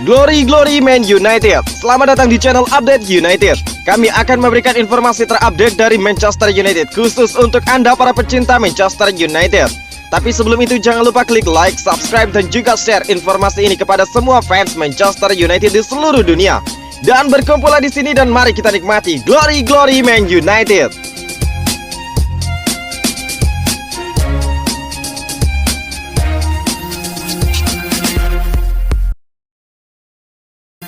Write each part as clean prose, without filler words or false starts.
Glory Man United. Selamat datang di channel Update United. Kami akan memberikan informasi terupdate dari Manchester United khusus untuk Anda para pecinta Manchester United. Tapi sebelum itu jangan lupa klik like, subscribe dan juga share informasi ini kepada semua fans Manchester United di seluruh dunia. Dan berkumpullah di sini dan mari kita nikmati Glory Man United.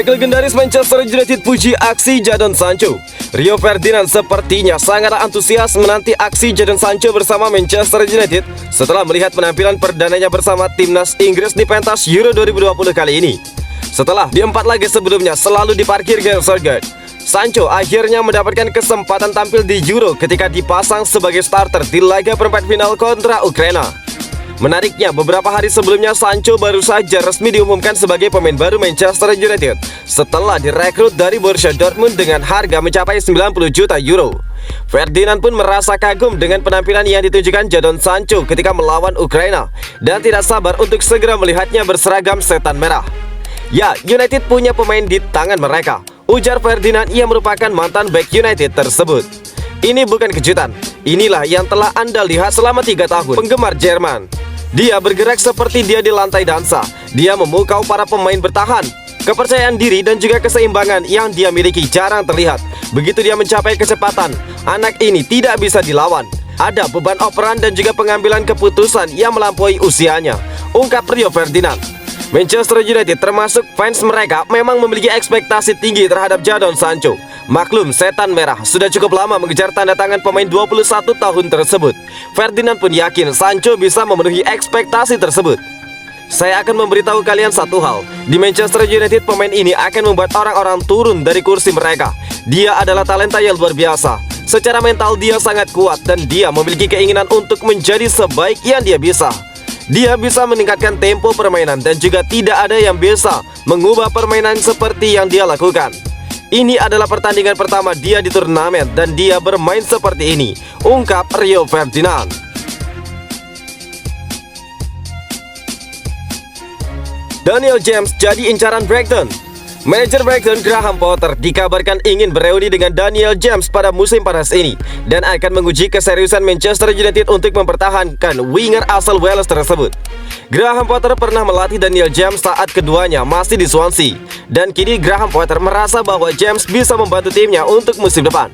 Legendaris Manchester United puji aksi Jadon Sancho. Rio Ferdinand sepertinya sangat antusias menanti aksi Jadon Sancho bersama Manchester United setelah melihat penampilan perdananya bersama timnas Inggris di pentas Euro 2020 kali ini. Setelah di 4 laga sebelumnya selalu diparkir Gareth Southgate, Sancho akhirnya mendapatkan kesempatan tampil di Euro ketika dipasang sebagai starter di laga perempat final kontra Ukraina. Menariknya, beberapa hari sebelumnya Sancho baru saja resmi diumumkan sebagai pemain baru Manchester United setelah direkrut dari Borussia Dortmund dengan harga mencapai 90 juta euro. Ferdinand pun merasa kagum dengan penampilan yang ditunjukkan Jadon Sancho ketika melawan Ukraina dan tidak sabar untuk segera melihatnya berseragam setan merah. Ya, United punya pemain di tangan mereka, ujar Ferdinand yang merupakan mantan bek United tersebut. Ini bukan kejutan, inilah yang telah Anda lihat selama 3 tahun. Penggemar Jerman, dia bergerak seperti dia di lantai dansa. Dia memukau para pemain bertahan. Kepercayaan diri dan juga keseimbangan yang dia miliki jarang terlihat. Begitu dia mencapai kecepatan, anak ini tidak bisa dilawan. Ada beban operan dan juga pengambilan keputusan yang melampaui usianya, ungkap Rio Ferdinand. Manchester United termasuk fans mereka memang memiliki ekspektasi tinggi terhadap Jadon Sancho. Maklum, setan merah sudah cukup lama mengejar tanda tangan pemain 21 tahun tersebut. Ferdinand pun yakin Sancho bisa memenuhi ekspektasi tersebut. Saya akan memberitahu kalian satu hal. Di Manchester United, pemain ini akan membuat orang-orang turun dari kursi mereka. Dia adalah talenta yang luar biasa. Secara mental dia sangat kuat dan dia memiliki keinginan untuk menjadi sebaik yang dia bisa. Dia bisa meningkatkan tempo permainan dan juga tidak ada yang bisa mengubah permainan seperti yang dia lakukan. Ini adalah pertandingan pertama dia di turnamen dan dia bermain seperti ini, ungkap Rio Ferdinand. Daniel James jadi incaran Brighton. Manajer Brighton Graham Potter dikabarkan ingin bereuni dengan Daniel James pada musim panas ini dan akan menguji keseriusan Manchester United untuk mempertahankan winger asal Wales tersebut. Graham Potter pernah melatih Daniel James saat keduanya masih di Swansea dan kini Graham Potter merasa bahwa James bisa membantu timnya untuk musim depan.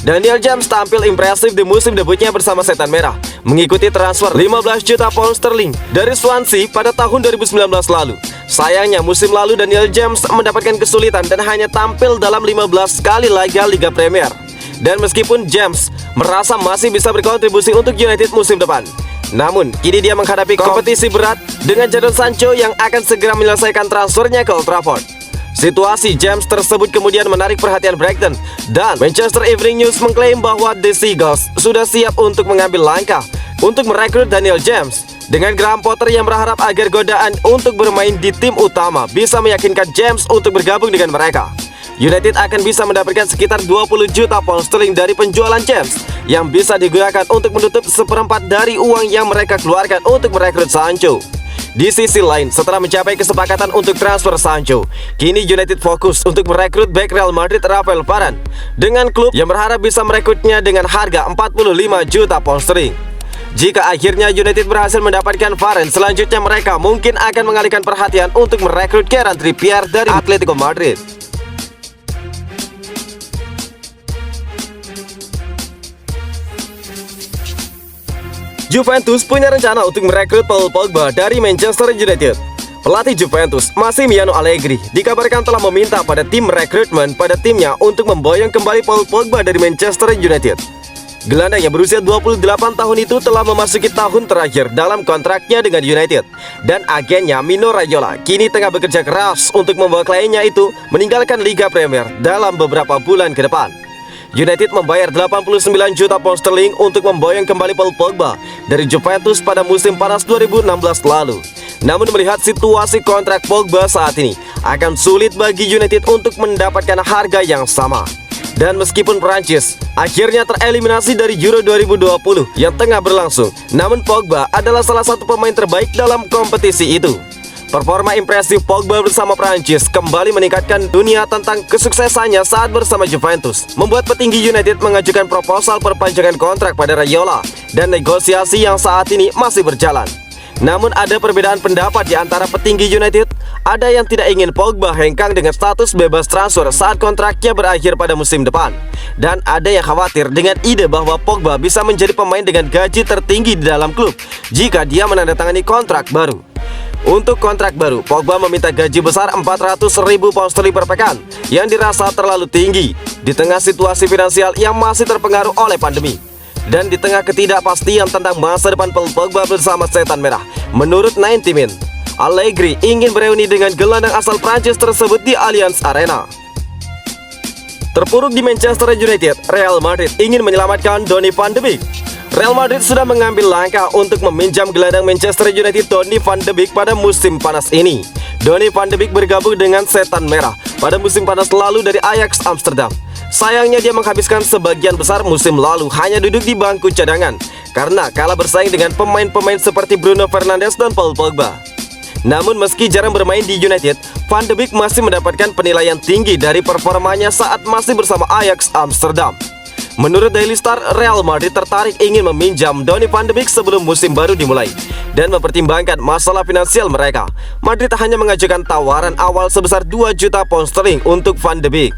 Daniel James tampil impresif di musim debutnya bersama Setan Merah, mengikuti transfer 15 juta pound sterling dari Swansea pada tahun 2019 lalu. Sayangnya musim lalu Daniel James mendapatkan kesulitan dan hanya tampil dalam 15 kali laga Liga Premier. Dan meskipun James merasa masih bisa berkontribusi untuk United musim depan, namun kini dia menghadapi kompetisi berat dengan Jadon Sancho yang akan segera menyelesaikan transfernya ke Old Trafford. Situasi James tersebut kemudian menarik perhatian Brighton dan Manchester Evening News mengklaim bahwa The Seagulls sudah siap untuk mengambil langkah untuk merekrut Daniel James. Dengan Graham Potter yang berharap agar godaan untuk bermain di tim utama bisa meyakinkan James untuk bergabung dengan mereka. United akan bisa mendapatkan sekitar 20 juta pound sterling dari penjualan James yang bisa digunakan untuk menutup seperempat dari uang yang mereka keluarkan untuk merekrut Sancho. Di sisi lain, setelah mencapai kesepakatan untuk transfer Sancho, kini United fokus untuk merekrut bek Real Madrid Rafael Varane dengan klub yang berharap bisa merekrutnya dengan harga 45 juta pound sterling. Jika akhirnya United berhasil mendapatkan Varane, selanjutnya mereka mungkin akan mengalihkan perhatian untuk merekrut Kieran Trippier dari Atletico Madrid. Juventus punya rencana untuk merekrut Paul Pogba dari Manchester United. Pelatih Juventus, Massimiliano Allegri, dikabarkan telah meminta pada tim rekrutmen pada timnya untuk memboyong kembali Paul Pogba dari Manchester United. Gelandang yang berusia 28 tahun itu telah memasuki tahun terakhir dalam kontraknya dengan United. Dan agennya Mino Raiola kini tengah bekerja keras untuk membawa kliennya itu meninggalkan Liga Premier dalam beberapa bulan ke depan. United membayar 89 juta pound sterling untuk memboyong kembali Paul Pogba dari Juventus pada musim panas 2016 lalu. Namun melihat situasi kontrak Pogba saat ini, akan sulit bagi United untuk mendapatkan harga yang sama. Dan meskipun Prancis akhirnya tereliminasi dari Euro 2020 yang tengah berlangsung, namun Pogba adalah salah satu pemain terbaik dalam kompetisi itu. Performa impresif Pogba bersama Prancis kembali meningkatkan dunia tentang kesuksesannya saat bersama Juventus, membuat petinggi United mengajukan proposal perpanjangan kontrak pada Raiola dan negosiasi yang saat ini masih berjalan. Namun ada perbedaan pendapat di antara petinggi United. Ada yang tidak ingin Pogba hengkang dengan status bebas transfer saat kontraknya berakhir pada musim depan. Dan ada yang khawatir dengan ide bahwa Pogba bisa menjadi pemain dengan gaji tertinggi di dalam klub jika dia menandatangani kontrak baru. Untuk kontrak baru, Pogba meminta gaji besar 400.000 pound sterling per pekan yang dirasa terlalu tinggi di tengah situasi finansial yang masih terpengaruh oleh pandemi. Dan di tengah ketidakpastian tentang masa depan Paul Pogba bersama Setan Merah, menurut 90 Min, Allegri ingin bereuni dengan gelandang asal Prancis tersebut di Allianz Arena. Terpuruk di Manchester United, Real Madrid ingin menyelamatkan Donny van de Beek. Real Madrid sudah mengambil langkah untuk meminjam gelandang Manchester United Donny van de Beek pada musim panas ini. Donny van de Beek bergabung dengan Setan Merah pada musim panas lalu dari Ajax Amsterdam. Sayangnya dia menghabiskan sebagian besar musim lalu hanya duduk di bangku cadangan karena kalah bersaing dengan pemain-pemain seperti Bruno Fernandes dan Paul Pogba. Namun meski jarang bermain di United, Van de Beek masih mendapatkan penilaian tinggi dari performanya saat masih bersama Ajax Amsterdam. Menurut Daily Star, Real Madrid tertarik ingin meminjam Donny van de Beek sebelum musim baru dimulai. Dan mempertimbangkan masalah finansial mereka, Madrid hanya mengajukan tawaran awal sebesar 2 juta pound sterling untuk Van de Beek.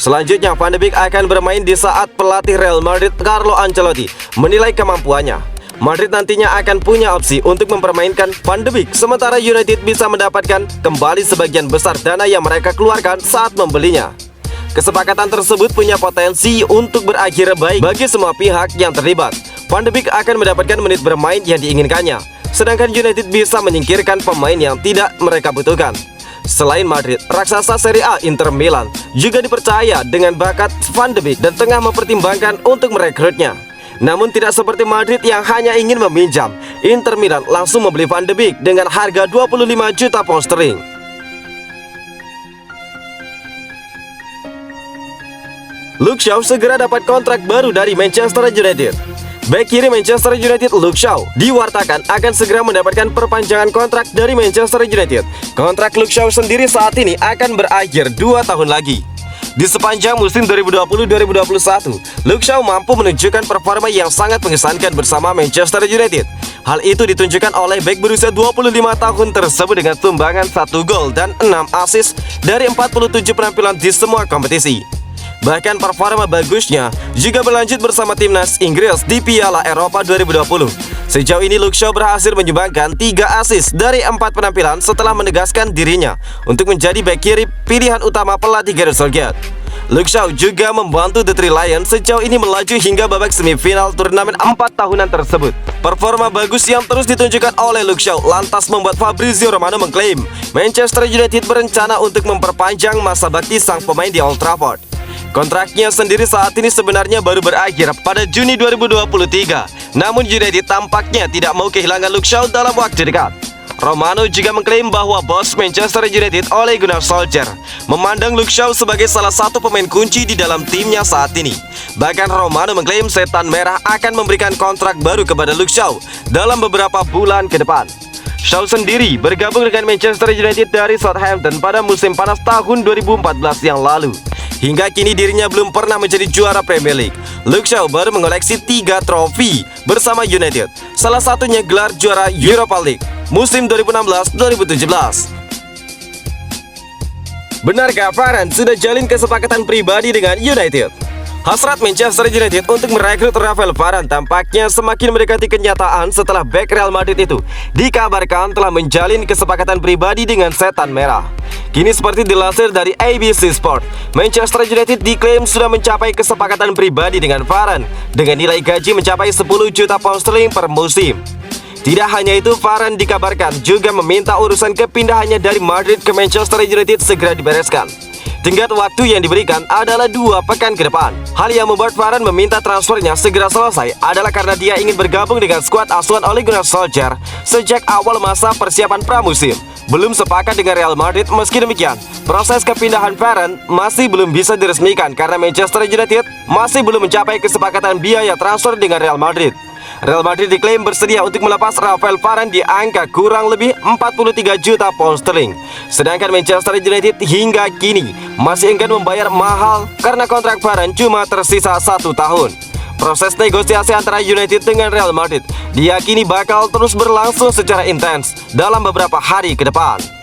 Selanjutnya, Van de Beek akan bermain di saat pelatih Real Madrid Carlo Ancelotti menilai kemampuannya. Madrid nantinya akan punya opsi untuk mempermainkan Van de Beek, sementara United bisa mendapatkan kembali sebagian besar dana yang mereka keluarkan saat membelinya. Kesepakatan tersebut punya potensi untuk berakhir baik bagi semua pihak yang terlibat. Van de Beek akan mendapatkan menit bermain yang diinginkannya, sedangkan United bisa menyingkirkan pemain yang tidak mereka butuhkan. Selain Madrid, raksasa Serie A Inter Milan juga dipercaya dengan bakat Van de Beek dan tengah mempertimbangkan untuk merekrutnya. Namun tidak seperti Madrid yang hanya ingin meminjam, Inter Milan langsung membeli Van de Beek dengan harga 25 juta pound sterling. Luke Shaw segera dapat kontrak baru dari Manchester United. Bek kiri Manchester United Luke Shaw diwartakan akan segera mendapatkan perpanjangan kontrak dari Manchester United. Kontrak Luke Shaw sendiri saat ini akan berakhir 2 tahun lagi. Di sepanjang musim 2020-2021, Luke Shaw mampu menunjukkan performa yang sangat mengesankan bersama Manchester United. Hal itu ditunjukkan oleh bek berusia 25 tahun tersebut dengan sumbangan 1 gol dan 6 assist dari 47 penampilan di semua kompetisi. Bahkan performa bagusnya juga berlanjut bersama timnas Inggris di Piala Eropa 2020. Sejauh ini Luke Shaw berhasil menyumbangkan 3 assist dari 4 penampilan setelah menegaskan dirinya untuk menjadi bek kiri pilihan utama pelatih Gareth Southgate. Luke Shaw juga membantu The Three Lions sejauh ini melaju hingga babak semifinal turnamen 4 tahunan tersebut. Performa bagus yang terus ditunjukkan oleh Luke Shaw lantas membuat Fabrizio Romano mengklaim Manchester United berencana untuk memperpanjang masa bakti sang pemain di Old Trafford. Kontraknya sendiri saat ini sebenarnya baru berakhir pada Juni 2023. Namun United tampaknya tidak mau kehilangan Luke Shaw dalam waktu dekat. Romano juga mengklaim bahwa bos Manchester United Ole Gunnar Solskjaer memandang Luke Shaw sebagai salah satu pemain kunci di dalam timnya saat ini. Bahkan Romano mengklaim Setan Merah akan memberikan kontrak baru kepada Luke Shaw dalam beberapa bulan ke depan. Shaw sendiri bergabung dengan Manchester United dari Southampton pada musim panas tahun 2014 yang lalu. Hingga kini dirinya belum pernah menjadi juara Premier League. Luke Shaw baru mengoleksi 3 trofi bersama United, salah satunya gelar juara Europa League musim 2016-2017. Benarkah Varane sudah jalin kesepakatan pribadi dengan United? Hasrat Manchester United untuk merekrut Rafael Varane tampaknya semakin mendekati kenyataan setelah bek Real Madrid itu dikabarkan telah menjalin kesepakatan pribadi dengan Setan Merah. Kini seperti dilansir dari ABC Sport, Manchester United diklaim sudah mencapai kesepakatan pribadi dengan Varane dengan nilai gaji mencapai 10 juta pound sterling per musim. Tidak hanya itu, Varane dikabarkan juga meminta urusan kepindahannya dari Madrid ke Manchester United segera dibereskan. Tenggat waktu yang diberikan adalah 2 pekan ke depan. Hal yang membuat Varane meminta transfernya segera selesai adalah karena dia ingin bergabung dengan skuad asuhan Ole Gunnar Solskjaer sejak awal masa persiapan pramusim. Belum sepakat dengan Real Madrid. Meski demikian, proses kepindahan Varane masih belum bisa diresmikan karena Manchester United masih belum mencapai kesepakatan biaya transfer dengan Real Madrid. Real Madrid diklaim bersedia untuk melepas Rafael Varane di angka kurang lebih 43 juta pound sterling. Sedangkan Manchester United hingga kini masih enggan membayar mahal karena kontrak Varane cuma tersisa 1 tahun. Proses negosiasi antara United dengan Real Madrid diyakini bakal terus berlangsung secara intens dalam beberapa hari ke depan.